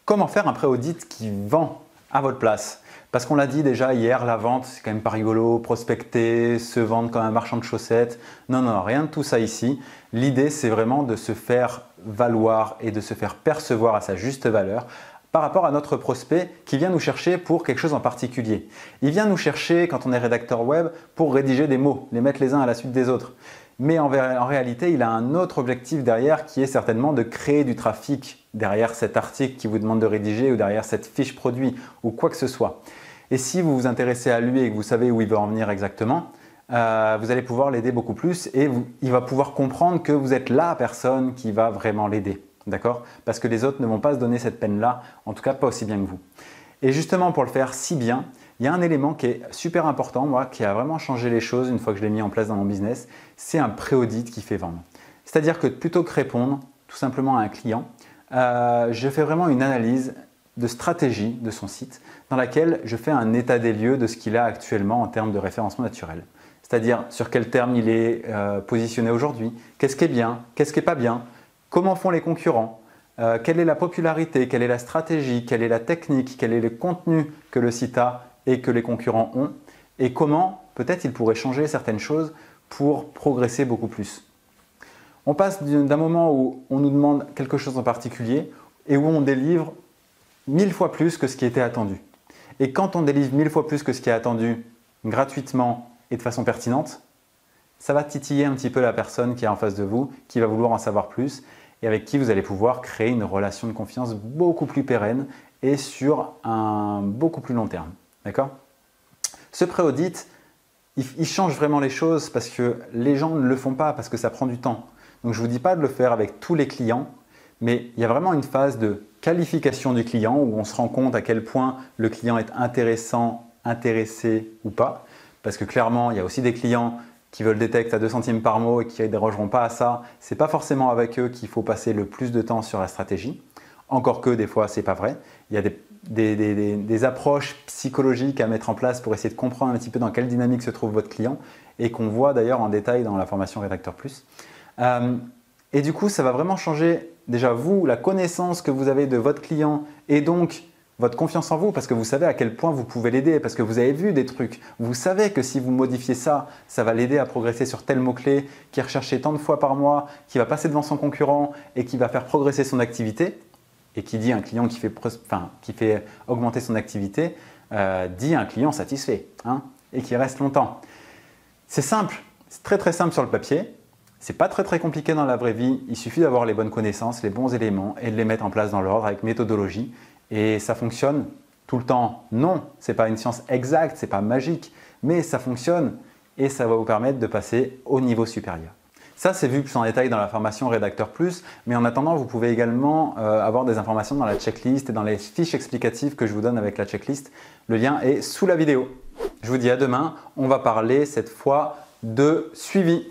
Comment faire un pré-audit qui vend à votre place? Parce qu'on l'a dit déjà hier, la vente, c'est quand même pas rigolo, prospecter, se vendre comme un marchand de chaussettes. Non, non, rien de tout ça ici. L'idée, c'est vraiment de se faire valoir et de se faire percevoir à sa juste valeur par rapport à notre prospect qui vient nous chercher pour quelque chose en particulier. Il vient nous chercher quand on est rédacteur web pour rédiger des mots, les mettre les uns à la suite des autres. Mais en réalité, il a un autre objectif derrière qui est certainement de créer du trafic derrière cet article qui vous demande de rédiger ou derrière cette fiche produit ou quoi que ce soit. Et si vous vous intéressez à lui et que vous savez où il veut en venir exactement, vous allez pouvoir l'aider beaucoup plus et il va pouvoir comprendre que vous êtes la personne qui va vraiment l'aider. D'accord? Parce que les autres ne vont pas se donner cette peine-là, en tout cas pas aussi bien que vous. Et justement pour le faire si bien, il y a un élément qui est super important, moi, qui a vraiment changé les choses une fois que je l'ai mis en place dans mon business, c'est un pré-audit qui fait vendre. C'est-à-dire que plutôt que répondre tout simplement à un client, je fais vraiment une analyse de stratégie de son site dans laquelle je fais un état des lieux de ce qu'il a actuellement en termes de référencement naturel. C'est-à-dire sur quel terme il est positionné aujourd'hui, qu'est-ce qui est bien, qu'est-ce qui n'est pas bien, comment font les concurrents, quelle est la popularité, quelle est la stratégie, quelle est la technique, quel est le contenu que le site a et que les concurrents ont et comment peut-être il pourrait changer certaines choses pour progresser beaucoup plus. On passe d'un moment où on nous demande quelque chose en particulier et où on délivre 1000 fois plus que ce qui était attendu. Et quand on délivre 1000 fois plus que ce qui est attendu gratuitement et de façon pertinente, ça va titiller un petit peu la personne qui est en face de vous, qui va vouloir en savoir plus et avec qui vous allez pouvoir créer une relation de confiance beaucoup plus pérenne et sur un beaucoup plus long terme. D'accord? Ce pré-audit, il change vraiment les choses parce que les gens ne le font pas parce que ça prend du temps. Donc je ne vous dis pas de le faire avec tous les clients, mais il y a vraiment une phase de qualification du client où on se rend compte à quel point le client est intéressant, intéressé ou pas. Parce que clairement, il y a aussi des clients qui veulent des textes à 2 centimes par mot et qui ne dérogeront pas à ça. Ce n'est pas forcément avec eux qu'il faut passer le plus de temps sur la stratégie. Encore que des fois, ce n'est pas vrai. Il y a des approches psychologiques à mettre en place pour essayer de comprendre un petit peu dans quelle dynamique se trouve votre client et qu'on voit d'ailleurs en détail dans la formation Rédacteur Plus. Et du coup, ça va vraiment changer déjà vous, la connaissance que vous avez de votre client et donc votre confiance en vous parce que vous savez à quel point vous pouvez l'aider parce que vous avez vu des trucs. Vous savez que si vous modifiez ça, ça va l'aider à progresser sur tel mot-clé, qui est recherché tant de fois par mois, qui va passer devant son concurrent et qui va faire progresser son activité. Et qui dit un client qui fait augmenter son activité, dit un client satisfait et qui reste longtemps. C'est simple, c'est très très simple sur le papier. Ce n'est pas très très compliqué dans la vraie vie. Il suffit d'avoir les bonnes connaissances, les bons éléments et de les mettre en place dans l'ordre avec méthodologie. Et ça fonctionne tout le temps. Non, ce n'est pas une science exacte, ce n'est pas magique, mais ça fonctionne et ça va vous permettre de passer au niveau supérieur. Ça, c'est vu plus en détail dans la formation Rédacteur Plus, mais en attendant, vous pouvez également avoir des informations dans la checklist et dans les fiches explicatives que je vous donne avec la checklist. Le lien est sous la vidéo. Je vous dis à demain, on va parler cette fois de suivi.